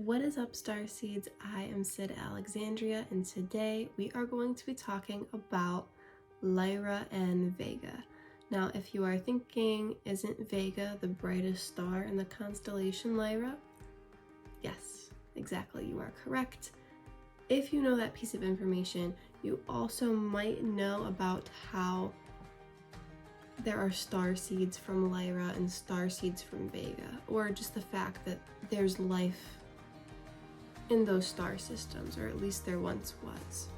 What is up, Starseeds? I am Sydalexandria, and today we are going to be talking about Lyra and Vega. Now, if you are thinking, isn't Vega the brightest star in the constellation Lyra? Yes, exactly, you are correct. If you know that piece of information, you also might know about how there are star seeds from Lyra and star seeds from Vega, or just the fact that there's life in those star systems, or at least there once was.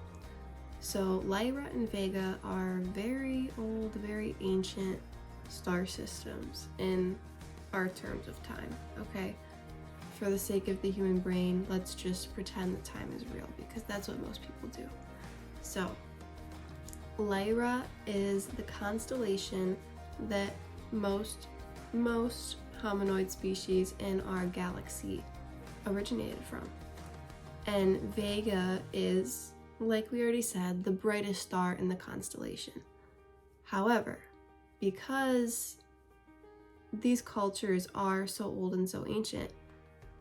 So Lyra and Vega are very old, very ancient star systems in our terms of time, okay? For the sake of the human brain, let's just pretend that time is real, because that's what most people do. So Lyra is the constellation that most hominoid species in our galaxy originated from. And Vega is, like we already said, the brightest star in the constellation. However, because these cultures are so old and so ancient,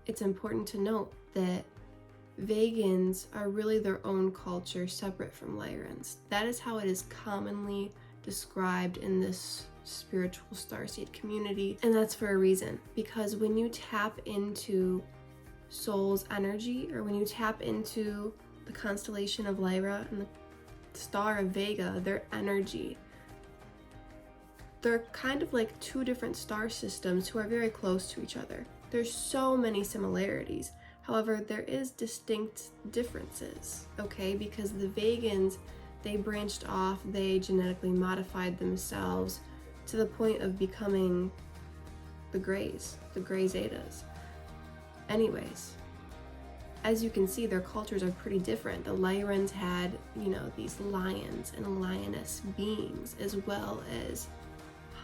it's important to note that Vegans are really their own culture separate from Lyrans. That is how it is commonly described in this spiritual starseed community, and that's for a reason. Because when you tap into soul's energy, or when you tap into the constellation of Lyra and the star of Vega, their energy, they're kind of like two different star systems who are very close to each other. There's so many similarities. However, there is distinct differences, okay? Because the Vegans, they branched off, they genetically modified themselves to the point of becoming the Gray Zetas. Anyways, as you can see, their cultures are pretty different. The Lyrans had, these lions and lioness beings, as well as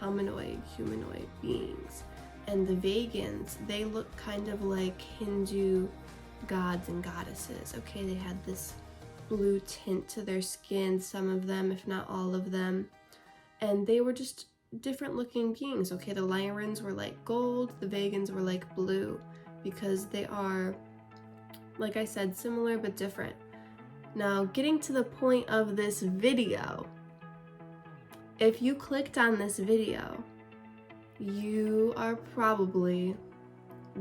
hominoid, humanoid beings. And the Vegans, they look kind of like Hindu gods and goddesses, okay? They had this blue tint to their skin, some of them, if not all of them. And they were just different looking beings, okay? The Lyrans were like gold, the Vegans were like blue, because they are, like I said, similar but different. Now, getting to the point of this video, if you clicked on this video, you are probably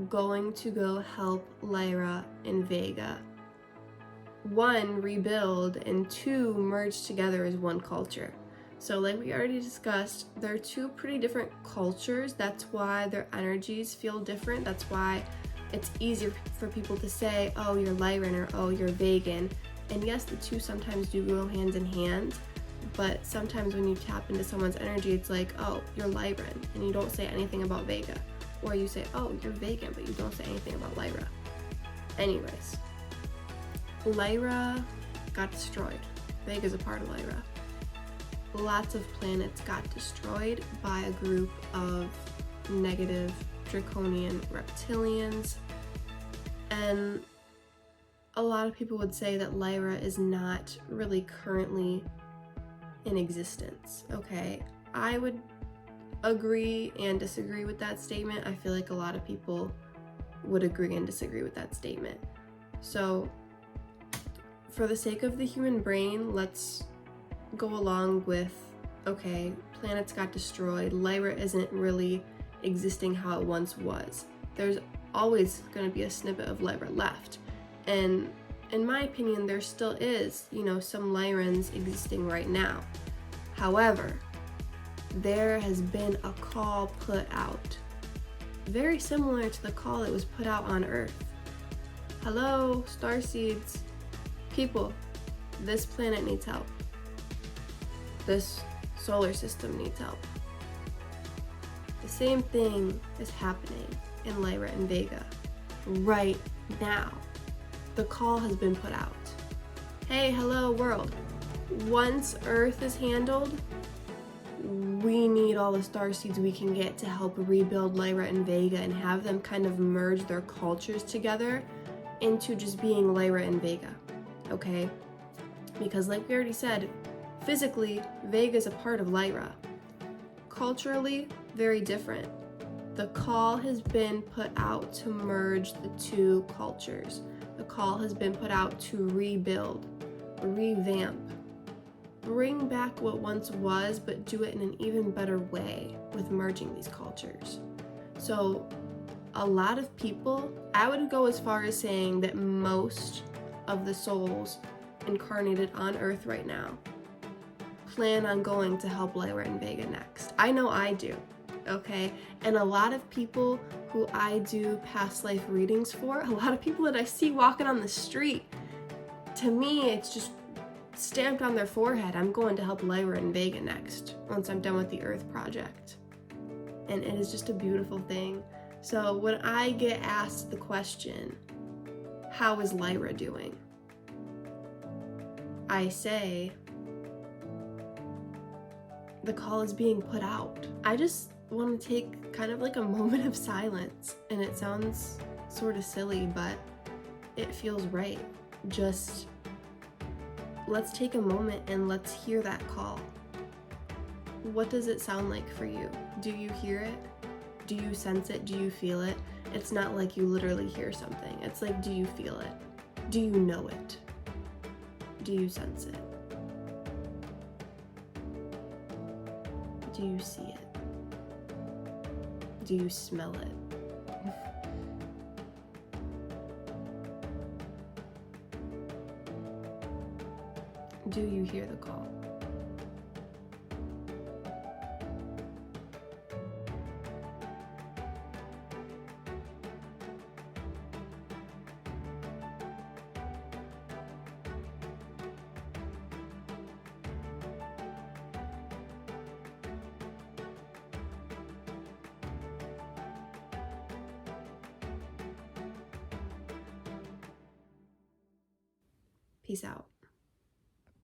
going to go help Lyra and Vega, 1, rebuild, and 2, merge together as one culture. So like we already discussed, they're two pretty different cultures. That's why their energies feel different. That's why it's easier for people to say, oh, you're Lyran, or oh, you're Vegan. And yes, the two sometimes do go hand in hand, but sometimes when you tap into someone's energy, it's like, oh, you're Lyran, and you don't say anything about Vega. Or you say, oh, you're Vegan, but you don't say anything about Lyra. Anyways, Lyra got destroyed. Vega's a part of Lyra. Lots of planets got destroyed by a group of negative draconian reptilians, and a lot of people would say that Lyra is not really currently in existence, okay? I would agree and disagree with that statement. I feel like a lot of people would agree and disagree with that statement. So for the sake of the human brain, let's go along with, okay, planets got destroyed, Lyra isn't really existing how it once was. There's always going to be a snippet of Lyra left, and in my opinion, there still is, some Lyrans existing right now. However, there has been a call put out, very similar to the call that was put out on Earth. Hello, starseeds, people, this planet needs help. This solar system needs help. The same thing is happening in Lyra and Vega right now. The call has been put out. Hey, hello world. Once Earth is handled, we need all the starseeds we can get to help rebuild Lyra and Vega and have them kind of merge their cultures together into just being Lyra and Vega, okay? Because like we already said, physically, Vega's a part of Lyra. Culturally, very different. The call has been put out to merge the two cultures. The call has been put out to rebuild, revamp, bring back what once was, but do it in an even better way with merging these cultures. So a lot of people, I would go as far as saying that most of the souls incarnated on Earth right now plan on going to help Lyra and Vega next. I know I do, okay? And a lot of people who I do past life readings for, a lot of people that I see walking on the street, to me it's just stamped on their forehead, I'm going to help Lyra and Vega next once I'm done with the Earth project. And it is just a beautiful thing. So when I get asked the question, how is Lyra doing? I say, the call is being put out. I just want to take kind of like a moment of silence, and it sounds sort of silly, but it feels right. Just let's take a moment and let's hear that call. What does it sound like for you? Do you hear it? Do you sense it? Do you feel it? It's not like you literally hear something. It's like, do you feel it? Do you know it? Do you sense it? Do you see it? Do you smell it? Do you hear the call? Peace out.